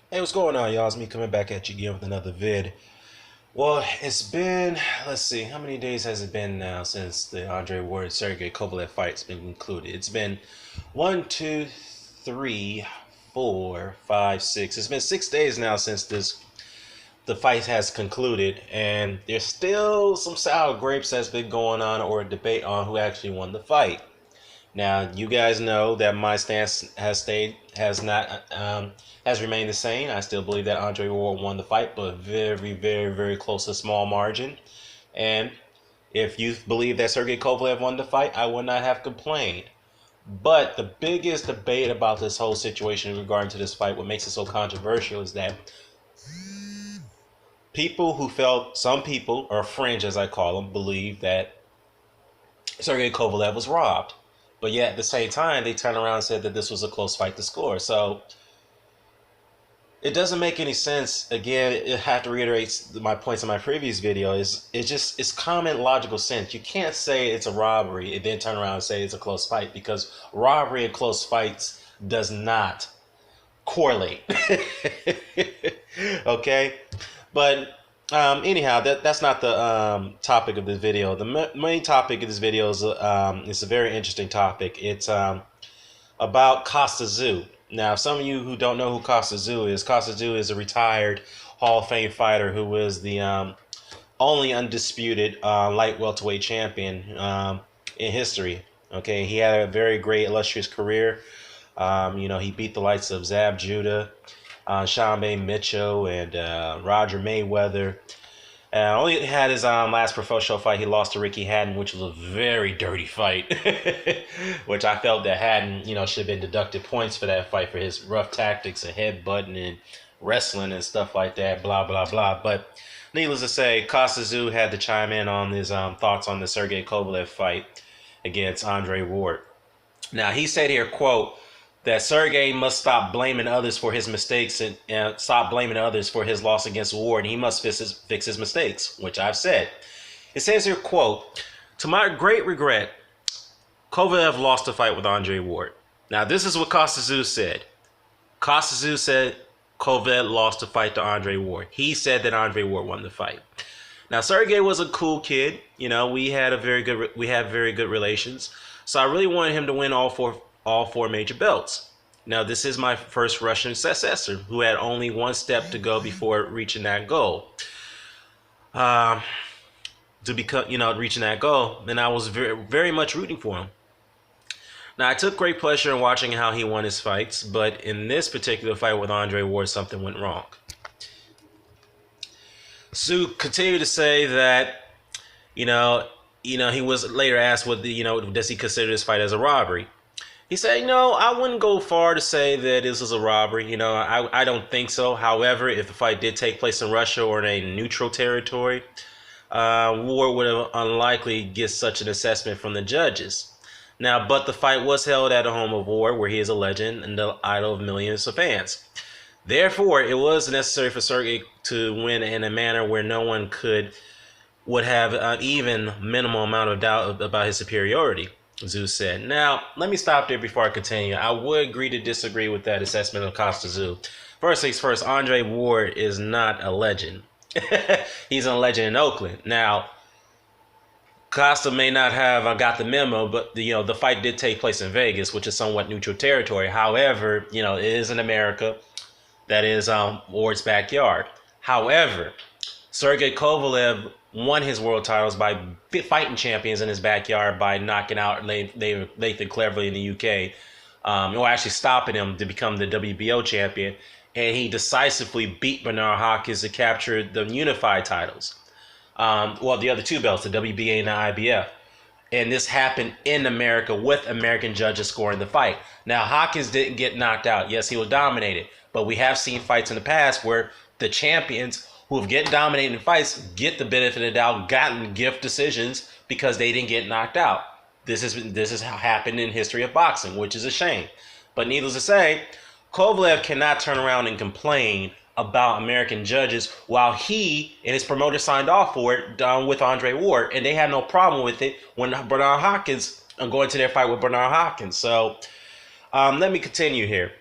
Hey, what's going on, y'all? It's me coming back at you again with another vid. Well, it's been, let's see, how many days has it been now since the Andre Ward Sergey Kovalev fight's been concluded? It's been 1, 2, 3, 4, 5, 6. It's been 6 days now since the fight has concluded, and there's still some sour grapes that's been going on or a debate on who actually won the fight. Now, you guys know that my stance has remained the same. I still believe that Andre Ward won the fight, but very, very, very close, a small margin. And if you believe that Sergey Kovalev won the fight, I would not have complained. But the biggest debate about this whole situation regarding to this fight, what makes it so controversial, is that some people, or fringe as I call them, believe that Sergey Kovalev was robbed. But yet at the same time, they turned around and said that this was a close fight to score. So it doesn't make any sense. Again, I have to reiterate my points in my previous video. It's common logical sense. You can't say it's a robbery and then turn around and say it's a close fight, because robbery and close fights does not correlate. Okay, but anyhow, that's not the topic of this video. The main topic of this video is it's a very interesting topic. It's about Kostya Tszyu. Now, some of you who don't know who Kostya Tszyu is a retired Hall of Fame fighter who was the only undisputed light welterweight champion in history. Okay, he had a very great, illustrious career. He beat the likes of Zab Judah, Sean Bay Mitchell, and Roger Mayweather. Only had his last professional fight. He lost to Ricky Hatton, which was a very dirty fight, which I felt that Hatton, should have been deducted points for that fight for his rough tactics and headbutting and wrestling and stuff like that, blah, blah, blah. But needless to say, Kostya Tszyu had to chime in on his thoughts on the Sergey Kovalev fight against Andre Ward. Now, he said here, quote, that Sergey must stop blaming others for his mistakes and stop blaming others for his loss against Ward. And he must fix his mistakes, which I've said. It says here, quote, to my great regret, Kovalev lost the fight with Andre Ward. Now, this is what Kostya Tszyu said. Kostya Tszyu said Kovalev lost the fight to Andre Ward. He said that Andre Ward won the fight. Now, Sergey was a cool kid. We had very good relations. So I really wanted him to win all four major belts. Now, this is my first Russian successor who had only one step to go before reaching that goal. Reaching that goal, and I was very, very much rooting for him. Now, I took great pleasure in watching how he won his fights, but in this particular fight with Andre Ward, something went wrong. Tszyu continued to say that, he was later asked, does he consider this fight as a robbery? He said, no, I wouldn't go far to say that this is a robbery. I don't think so. However, if the fight did take place in Russia or in a neutral territory, Ward would have unlikely get such an assessment from the judges. Now, but the fight was held at the home of Ward, where he is a legend and the idol of millions of fans. Therefore, it was necessary for Sergey to win in a manner where no one would have an even minimal amount of doubt about his superiority, Tszyu said. Now, let me stop there before I continue. I would agree to disagree with that assessment of Kostya Tszyu. First things first, Andre Ward is not a legend. He's a legend in Oakland. Now, Costa may not have got the memo, but the fight did take place in Vegas, which is somewhat neutral territory. However, it is in America. That is Ward's backyard. However, Sergey Kovalev won his world titles by fighting champions in his backyard by knocking out Nathan Cleverly in the UK, or actually stopping him to become the WBO champion. And he decisively beat Bernard Hopkins to capture the unified titles. The other two belts, the WBA and the IBF. And this happened in America with American judges scoring the fight. Now, Hopkins didn't get knocked out. Yes, he was dominated. But we have seen fights in the past where the champions who have get dominated in fights get the benefit of the doubt, gotten gift decisions because they didn't get knocked out. This has happened in history of boxing, which is a shame. But needless to say, Kovalev cannot turn around and complain about American judges while he and his promoter signed off for it with Andre Ward, and they had no problem with it when Bernard Hopkins going to their fight with Bernard Hopkins. So let me continue here.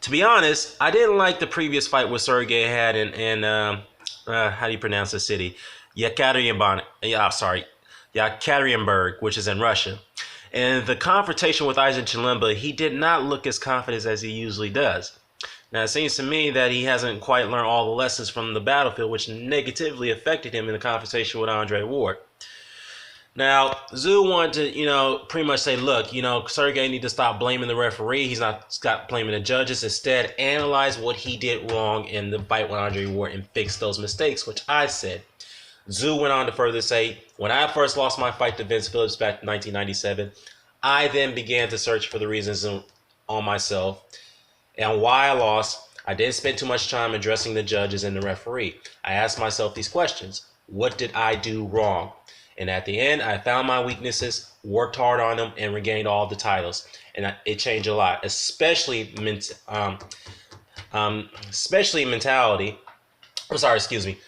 To be honest, I didn't like the previous fight with Sergey had in how do you pronounce the city? Yekaterinburg, which is in Russia. And the confrontation with Aizen Chilemba, he did not look as confident as he usually does. Now, it seems to me that he hasn't quite learned all the lessons from the battlefield, which negatively affected him in the confrontation with Andre Ward. Now, Tszyu wanted to, pretty much say, look, Sergey need to stop blaming the referee. He's not stop blaming the judges. Instead, analyze what he did wrong in the fight with Andre Ward and fix those mistakes, which I said. Tszyu went on to further say, when I first lost my fight to Vince Phillips back in 1997, I then began to search for the reasons on myself and why I lost. I didn't spend too much time addressing the judges and the referee. I asked myself these questions. What did I do wrong? And at the end, I found my weaknesses, worked hard on them, and regained all the titles. And it changed a lot, especially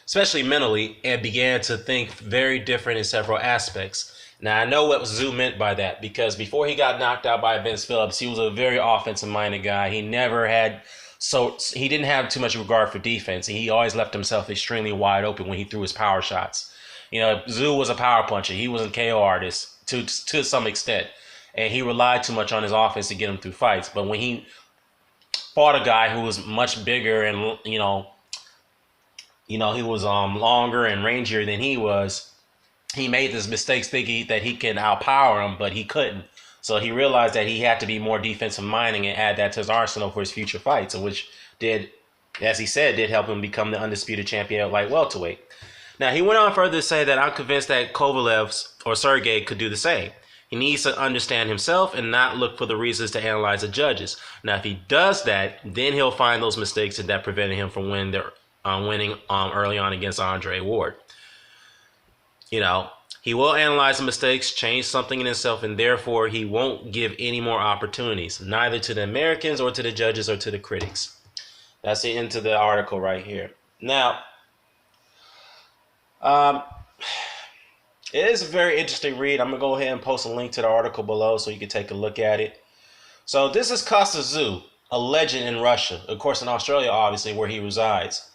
especially mentally, and began to think very different in several aspects. Now, I know what Tszyu meant by that, because before he got knocked out by Vince Phillips, he was a very offensive-minded guy. He didn't have too much regard for defense. He always left himself extremely wide open when he threw his power shots. Tszyu was a power puncher. He was a KO artist to some extent, and he relied too much on his offense to get him through fights. But when he fought a guy who was much bigger and he was longer and rangier than he was, he made this mistakes thinking that he can outpower him, but he couldn't. So he realized that he had to be more defensive minded and add that to his arsenal for his future fights, which did, as he said, did help him become the undisputed champion at light welterweight. Now, he went on further to say that I'm convinced that Kovalev or Sergey could do the same. He needs to understand himself and not look for the reasons to analyze the judges. Now, if he does that, then he'll find those mistakes that prevented him from winning early on against Andre Ward. He will analyze the mistakes, change something in himself, and therefore he won't give any more opportunities, neither to the Americans or to the judges or to the critics. That's the end of the article right here. Now, it is a very interesting read. I'm going to go ahead and post a link to the article below so you can take a look at it. So this is Kostya Tszyu, a legend in Russia, of course in Australia, obviously, where he resides.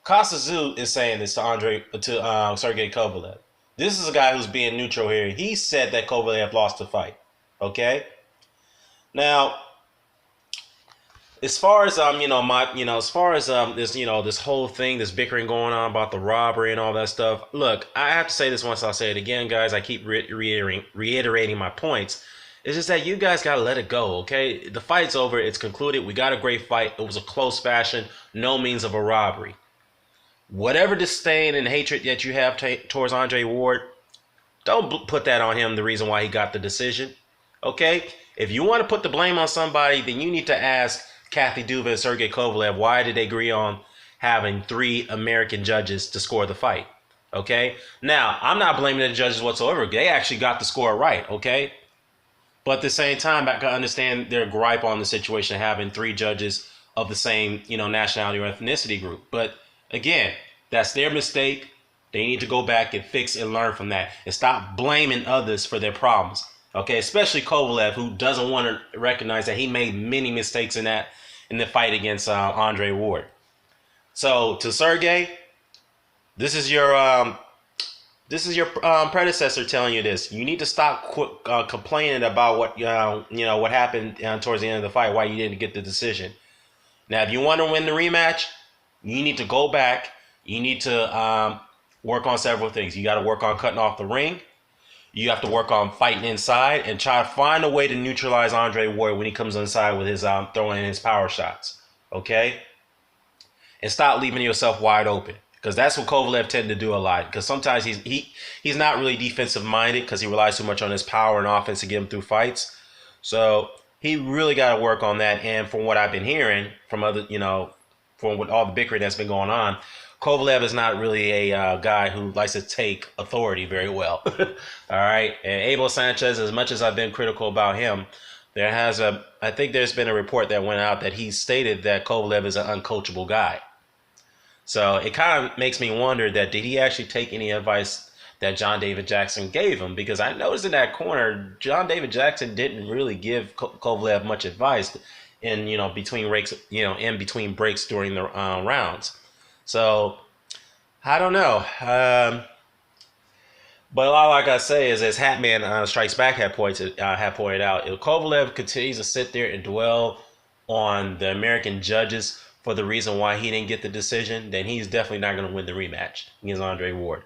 Kostya Tszyu is saying this to Sergey Kovalev. This is a guy who's being neutral here. He said that Kovalev lost the fight. Okay? Now, as far as this whole thing, this bickering going on about the robbery and all that stuff. Look, I have to say this once, I'll say it again, guys. I keep reiterating my points. It's just that you guys gotta let it go, okay? The fight's over. It's concluded. We got a great fight. It was a close fashion. No means of a robbery. Whatever disdain and hatred that you have towards Andre Ward, don't put that on him. The reason why he got the decision, okay? If you want to put the blame on somebody, then you need to ask Kathy Duva and Sergey Kovalev, why did they agree on having 3 American judges to score the fight? Okay? Now, I'm not blaming the judges whatsoever. They actually got the score right, okay? But at the same time, I can understand their gripe on the situation of having 3 judges of the same, nationality or ethnicity group. But again, that's their mistake. They need to go back and fix and learn from that and stop blaming others for their problems. Okay, especially Kovalev, who doesn't want to recognize that he made many mistakes in the fight against Andre Ward. So to Sergey, this is your predecessor telling you this. You need to stop complaining about what what happened towards the end of the fight, why you didn't get the decision. Now, if you want to win the rematch, you need to go back. You need to work on several things. You got to work on cutting off the ring. You have to work on fighting inside and try to find a way to neutralize Andre Ward when he comes inside with his throwing in his power shots. Okay? And stop leaving yourself wide open. Because that's what Kovalev tended to do a lot. Because sometimes he's not really defensive minded because he relies too much on his power and offense to get him through fights. So he really got to work on that. And from what I've been hearing from other, from what all the bickering that's been going on, Kovalev is not really a guy who likes to take authority very well. All right. And Abel Sanchez, as much as I've been critical about him, I think there's been a report that went out that he stated that Kovalev is an uncoachable guy. So it kind of makes me wonder that did he actually take any advice that John David Jackson gave him? Because I noticed in that corner, John David Jackson didn't really give Kovalev much advice. in between breaks, in between breaks during the rounds. So I don't know. But all I gotta say is, as Hatman Strikes Back had pointed out, if Kovalev continues to sit there and dwell on the American judges for the reason why he didn't get the decision, then he's definitely not going to win the rematch against Andre Ward.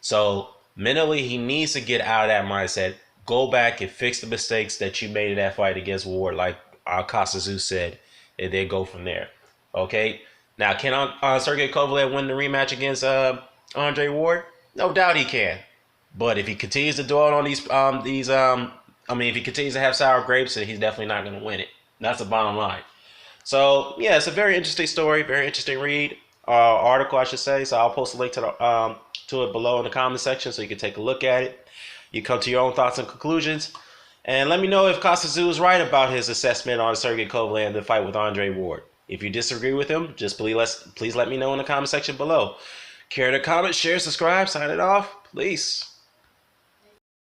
So mentally, he needs to get out of that mindset. Go back and fix the mistakes that you made in that fight against Ward, like Kostya Tszyu said, and then go from there. Okay. Now, can Sergey Kovalev win the rematch against Andre Ward? No doubt he can. But if he continues to dwell on if he continues to have sour grapes, then he's definitely not going to win it. That's the bottom line. So yeah, it's a very interesting story, very interesting read, article, I should say. So I'll post a link to it below in the comment section, so you can take a look at it. You come to your own thoughts and conclusions, and let me know if Kostya Tszyu is right about his assessment on Sergey Kovalev and the fight with Andre Ward. If you disagree with him, just please let me know in the comment section below. Care to comment, share, subscribe, sign it off, please.